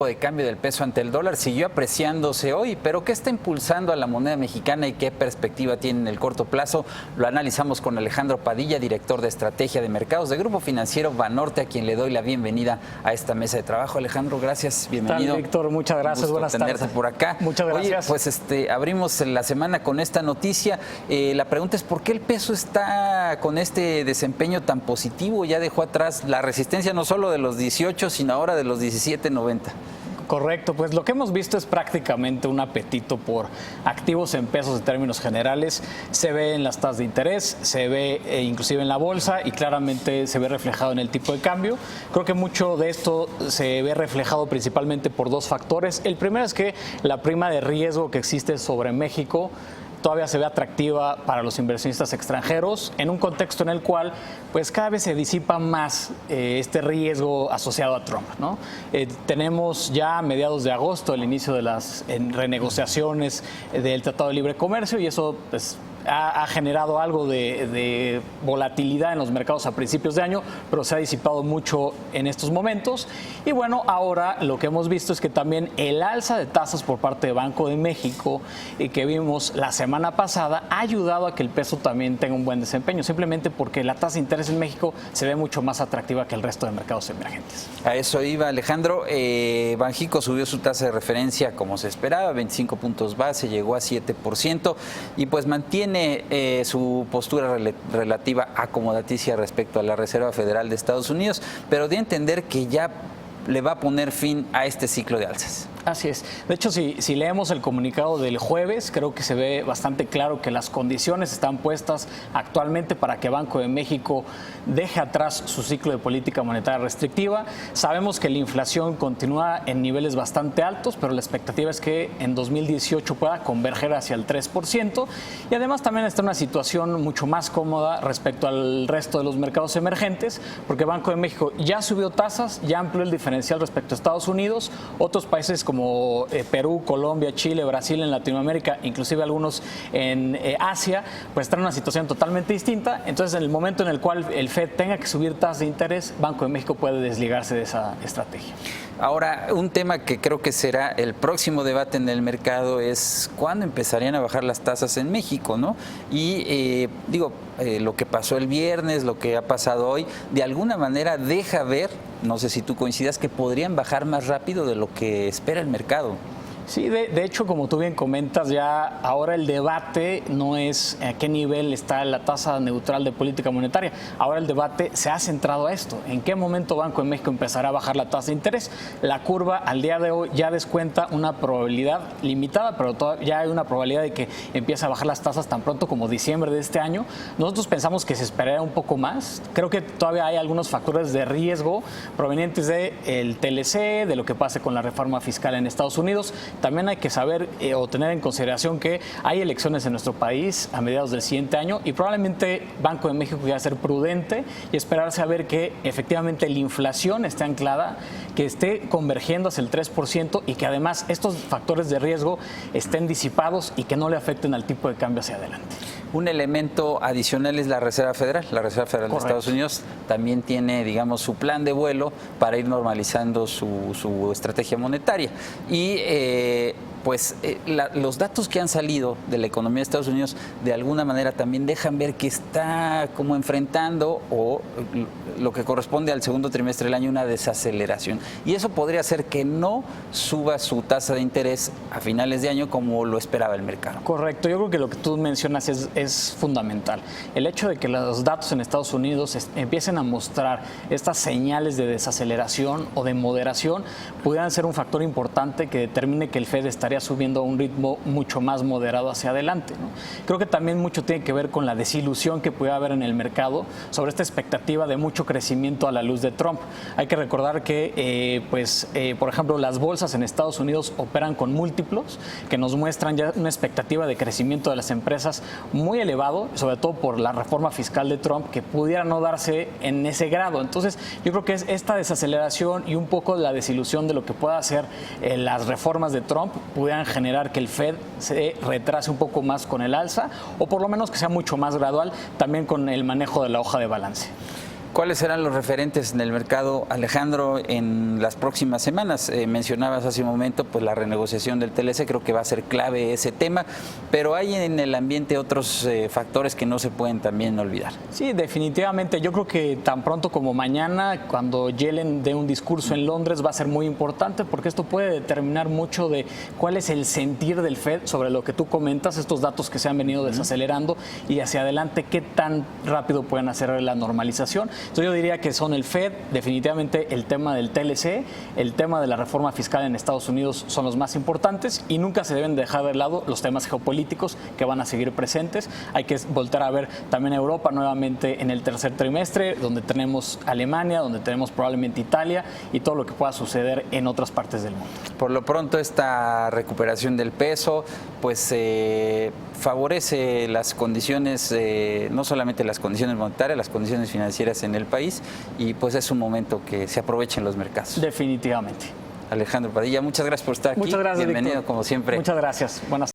De cambio del peso ante el dólar siguió apreciándose hoy, pero ¿qué está impulsando a la moneda mexicana y qué perspectiva tiene en el corto plazo? Lo analizamos con Alejandro Padilla, director de Estrategia de Mercados de Grupo Financiero Banorte, a quien le doy la bienvenida a esta mesa de trabajo. Alejandro, gracias, bienvenido. Víctor, muchas gracias, buenas tardes. Tenerte por acá. Muchas gracias. Oye, pues abrimos la semana con esta noticia. La pregunta es ¿por qué el peso está con este desempeño tan positivo? Ya dejó atrás la resistencia no solo de los 18, sino ahora de los 17.90. Correcto, pues lo que hemos visto es prácticamente un apetito por activos en pesos en términos generales. Se ve en las tasas de interés, se ve inclusive en la bolsa y claramente se ve reflejado en el tipo de cambio. Creo que mucho de esto se ve reflejado principalmente por dos factores. El primero es que la prima de riesgo que existe sobre México todavía se ve atractiva para los inversionistas extranjeros en un contexto en el cual pues cada vez se disipa más este riesgo asociado a Trump, ¿no? Tenemos ya a mediados de agosto el inicio de las renegociaciones del Tratado de Libre Comercio y eso pues ha generado algo de volatilidad en los mercados a principios de año, pero se ha disipado mucho en estos momentos. Y bueno, ahora lo que hemos visto es que también el alza de tasas por parte de Banco de México que vimos la semana pasada ha ayudado a que el peso también tenga un buen desempeño, simplemente porque la tasa de interés en México se ve mucho más atractiva que el resto de mercados emergentes. A eso iba, Alejandro. Banxico subió su tasa de referencia como se esperaba, 25 puntos base, llegó a 7% y pues mantiene su postura relativa acomodaticia respecto a la Reserva Federal de Estados Unidos, pero de entender que ya le va a poner fin a este ciclo de alzas. Así es. De hecho, si leemos el comunicado del jueves, creo que se ve bastante claro que las condiciones están puestas actualmente para que Banco de México deje atrás su ciclo de política monetaria restrictiva. Sabemos que la inflación continúa en niveles bastante altos, pero la expectativa es que en 2018 pueda converger hacia el 3%. Y además también está en una situación mucho más cómoda respecto al resto de los mercados emergentes, porque Banco de México ya subió tasas, ya amplió el diferencial respecto a Estados Unidos, otros países como Perú, Colombia, Chile, Brasil en Latinoamérica, inclusive algunos en Asia, pues están en una situación totalmente distinta. Entonces, en el momento en el cual el FED tenga que subir tasas de interés, Banco de México puede desligarse de esa estrategia. Ahora, un tema que creo que será el próximo debate en el mercado es cuándo empezarían a bajar las tasas en México, ¿no? Y lo que pasó el viernes, lo que ha pasado hoy, de alguna manera deja ver, no sé si tú coincidas, que podrían bajar más rápido de lo que espera el mercado. Sí, de hecho, como tú bien comentas, ya ahora el debate no es a qué nivel está la tasa neutral de política monetaria. Ahora el debate se ha centrado a esto. ¿En qué momento Banco de México empezará a bajar la tasa de interés? La curva al día de hoy ya descuenta una probabilidad limitada, pero ya hay una probabilidad de que empiece a bajar las tasas tan pronto como diciembre de este año. Nosotros pensamos que se esperaría un poco más. Creo que todavía hay algunos factores de riesgo provenientes del TLC, de lo que pase con la reforma fiscal en Estados Unidos. También hay que saber o tener en consideración que hay elecciones en nuestro país a mediados del siguiente año y probablemente Banco de México quiera ser prudente y esperarse a ver que efectivamente la inflación esté anclada, que esté convergiendo hacia el 3% y que además estos factores de riesgo estén disipados y que no le afecten al tipo de cambio hacia adelante. Un elemento adicional es la Reserva Federal. La Reserva Federal Correcto. de Estados Unidos también tiene, digamos, su plan de vuelo para ir normalizando su estrategia monetaria. Y los datos que han salido de la economía de Estados Unidos de alguna manera también dejan ver que está como enfrentando o lo que corresponde al segundo trimestre del año una desaceleración. Y eso podría hacer que no suba su tasa de interés a finales de año como lo esperaba el mercado. Correcto. Yo creo que lo que tú mencionas es fundamental. El hecho de que los datos en Estados Unidos empiecen a mostrar estas señales de desaceleración o de moderación pudieran ser un factor importante que determine que el FED estaría subiendo a un ritmo mucho más moderado hacia adelante, ¿no? Creo que también mucho tiene que ver con la desilusión que puede haber en el mercado sobre esta expectativa de mucho crecimiento a la luz de Trump. Hay que recordar que, por ejemplo, las bolsas en Estados Unidos operan con múltiplos que nos muestran ya una expectativa de crecimiento de las empresas muy elevado, sobre todo por la reforma fiscal de Trump, que pudiera no darse en ese grado. Entonces, yo creo que es esta desaceleración y un poco la desilusión de lo que pueda hacer las reformas de Trump pudieran generar que el FED se retrase un poco más con el alza o por lo menos que sea mucho más gradual también con el manejo de la hoja de balance. ¿Cuáles serán los referentes en el mercado, Alejandro, en las próximas semanas? Mencionabas hace un momento pues la renegociación del TLC, creo que va a ser clave ese tema, pero hay en el ambiente otros factores que no se pueden también olvidar. Sí, definitivamente. Yo creo que tan pronto como mañana, cuando Yellen dé un discurso en Londres, va a ser muy importante porque esto puede determinar mucho de cuál es el sentir del Fed sobre lo que tú comentas, estos datos que se han venido desacelerando y hacia adelante qué tan rápido pueden hacer la normalización. Entonces yo diría que son el Fed, definitivamente el tema del TLC, el tema de la reforma fiscal en Estados Unidos son los más importantes y nunca se deben dejar de lado los temas geopolíticos que van a seguir presentes. Hay que volver a ver también a Europa nuevamente en el tercer trimestre, donde tenemos Alemania, donde tenemos probablemente Italia y todo lo que pueda suceder en otras partes del mundo. Por lo pronto esta recuperación del peso pues favorece las condiciones, no solamente las condiciones monetarias, las condiciones financieras en el país y pues es un momento que se aprovechen los mercados. Definitivamente. Alejandro Padilla, muchas gracias por estar aquí. Muchas gracias, Bienvenido Víctor. como siempre. Muchas gracias. Buenas